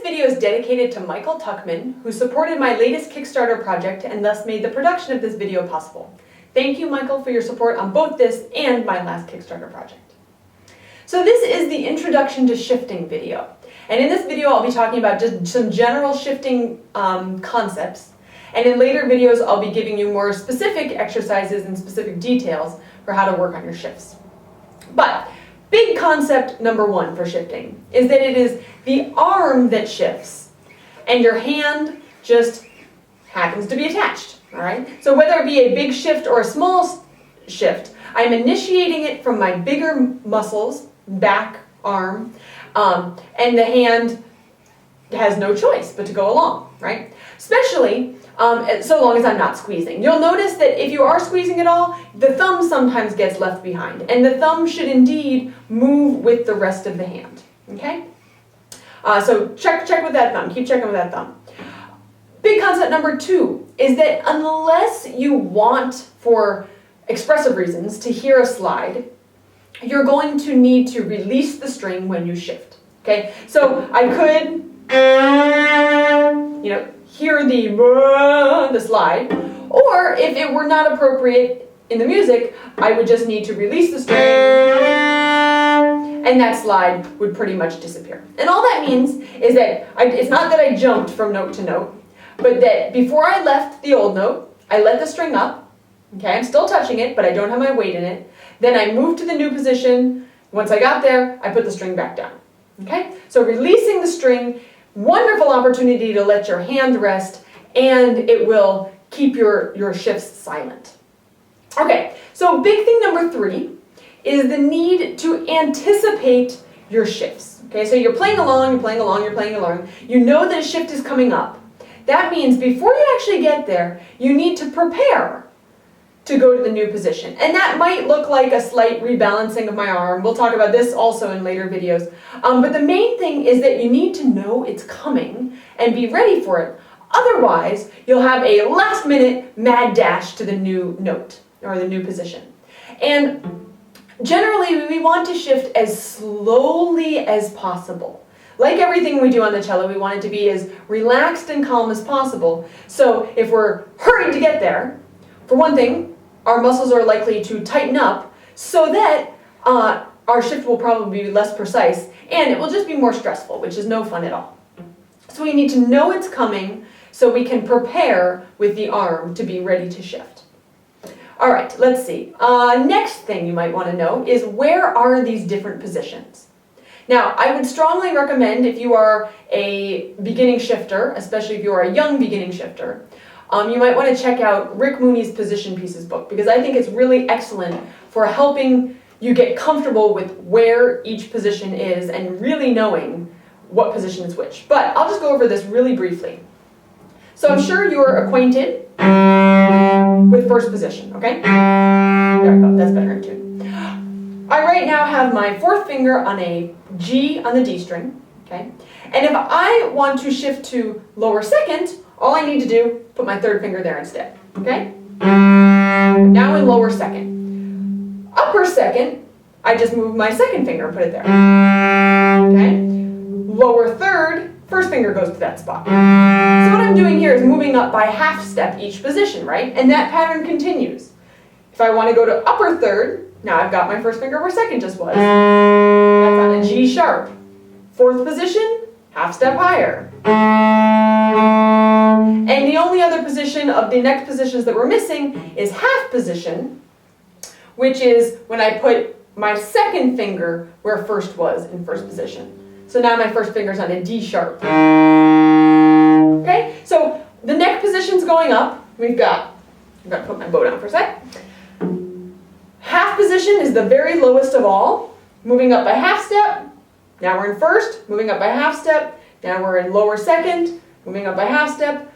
video is dedicated to Michael Tuchman, who supported my latest Kickstarter project and thus made the production of this video possible. Thank you, Michael, for your support on both this and my last Kickstarter project. So this is the introduction to shifting video. And in this video, I'll be talking about just some general shifting concepts. And in later videos, I'll be giving you more specific exercises and specific details for how to work on your shifts. But big concept number one for shifting is that it is the arm that shifts, and your hand just happens to be attached, all right? So whether it be a big shift or a small shift, I'm initiating it from my bigger muscles, back, arm, and the hand has no choice but to go along, right? Especially so long as I'm not squeezing. You'll notice that if you are squeezing at all, the thumb sometimes gets left behind, and the thumb should indeed move with the rest of the hand, okay? So check with that thumb, keep checking with that thumb. Big concept number two is that unless you want, for expressive reasons, to hear a slide, you're going to need to release the string when you shift, okay? So I could, hear the slide, or if it were not appropriate in the music, I would just need to release the string, and that slide would pretty much disappear. And all that means is that it's not that I jumped from note to note, but that before I left the old note, I let the string up, okay, I'm still touching it, but I don't have my weight in it. Then I moved to the new position. Once I got there, I put the string back down, okay? So releasing the string, wonderful opportunity to let your hand rest, and it will keep your shifts silent. Okay, so big thing number three is the need to anticipate your shifts. Okay, so you're playing along, you know that a shift is coming up. That means before you actually get there, you need to prepare to go to the new position. And that might look like a slight rebalancing of my arm. We'll talk about this also in later videos. But the main thing is that you need to know it's coming and be ready for it. Otherwise, you'll have a last-minute mad dash to the new note or the new position. And generally, we want to shift as slowly as possible. Like everything we do on the cello, we want it to be as relaxed and calm as possible. So if we're hurried to get there, for one thing, our muscles are likely to tighten up so that our shift will probably be less precise, and it will just be more stressful, which is no fun at all. So we need to know it's coming so we can prepare with the arm to be ready to shift. All right, let's see. Next thing you might want to know is, where are these different positions? Now, I would strongly recommend, if you are a beginning shifter, especially if you are a young beginning shifter, you might want to check out Rick Mooney's Position Pieces book, because I think it's really excellent for helping you get comfortable with where each position is and really knowing what position is which. But I'll just go over this really briefly. So I'm sure you're acquainted with first position, okay? There we go, that's better in tune. I right now have my fourth finger on a G on the D string, okay? And if I want to shift to lower second, all I need to do, put my third finger there instead, okay? Now in lower second. Upper second, I just move my second finger and put it there, okay? Lower third, first finger goes to that spot. So what I'm doing here is moving up by half step each position, right? And that pattern continues. If I want to go to upper third, now I've got my first finger where second just was. That's on a G sharp. Fourth position, half step higher. And the only other position of the next positions that we're missing is half position, which is when I put my second finger where first was in first position. So now my first finger's on a D sharp. Okay, so the neck position's going up. I've got to put my bow down for a sec. Half position is the very lowest of all, moving up by half step. Now we're in first, moving up by half step. Now we're in lower second, moving up by half step.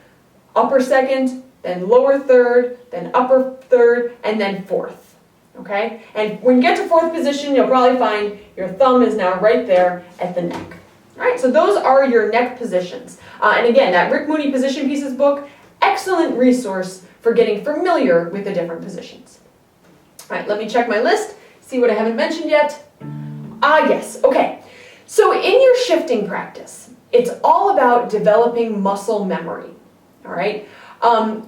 Upper second, then lower third, then upper third, and then fourth, okay? And when you get to fourth position, you'll probably find your thumb is now right there at the neck. All right, so those are your neck positions. And again, that Rick Mooney Position Pieces book, excellent resource for getting familiar with the different positions. All right, let me check my list, see what I haven't mentioned yet. Yes, okay. So in your shifting practice, it's all about developing muscle memory, all right?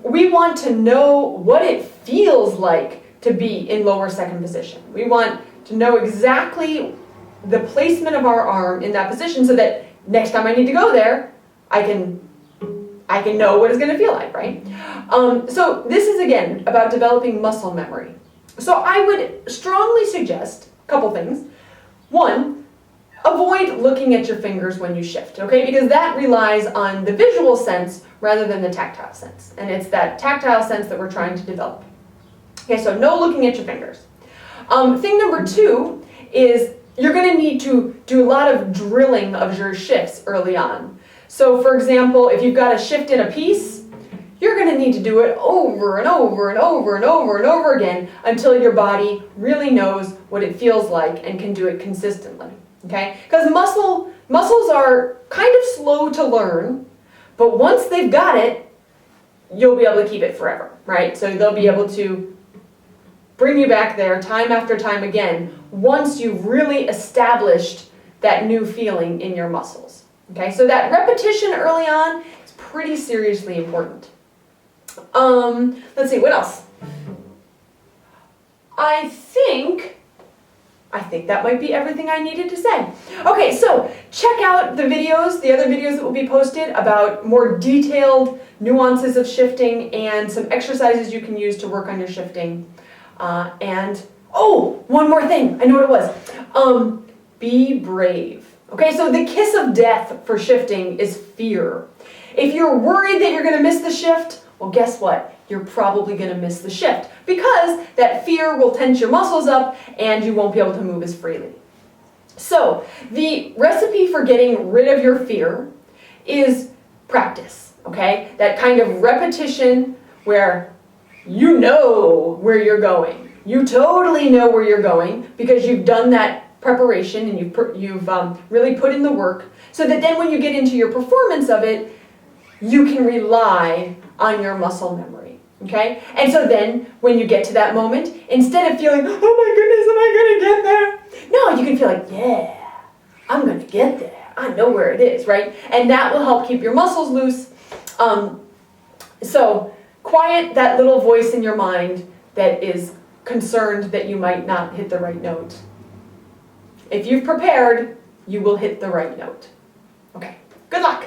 We want to know what it feels like to be in lower second position. We want to know exactly the placement of our arm in that position so that next time I need to go there, I can know what it's going to feel like, right? So this is, again, about developing muscle memory. So I would strongly suggest a couple things. One, avoid looking at your fingers when you shift, okay? Because that relies on the visual sense rather than the tactile sense. And it's that tactile sense that we're trying to develop. Okay, so no looking at your fingers. Thing number two is you're going to need to do a lot of drilling of your shifts early on. So for example, if you've got a shift in a piece, you're going to need to do it over and over and over and over and over again until your body really knows what it feels like and can do it consistently. Okay? Because muscles are kind of slow to learn, but once they've got it, you'll be able to keep it forever, right? So they'll be able to bring you back there time after time again once you've really established that new feeling in your muscles. Okay? So that repetition early on is pretty seriously important. Let's see, what else? I think that might be everything I needed to say. Okay, so check out the videos, the other videos that will be posted about more detailed nuances of shifting and some exercises you can use to work on your shifting. Oh, one more thing. I know what it was. Be brave. Okay, so the kiss of death for shifting is fear. If you're worried that you're going to miss the shift, well, guess what? You're probably going to miss the shift because that fear will tense your muscles up and you won't be able to move as freely. So the recipe for getting rid of your fear is practice, okay? That kind of repetition where you know where you're going. You totally know where you're going because you've done that preparation and you've really put in the work so that then when you get into your performance of it, you can rely on your muscle memory, okay? And so then, when you get to that moment, instead of feeling, oh my goodness, am I going to get there? No, you can feel like, yeah, I'm going to get there. I know where it is, right? And that will help keep your muscles loose. So quiet that little voice in your mind that is concerned that you might not hit the right note. If you've prepared, you will hit the right note. Okay, good luck.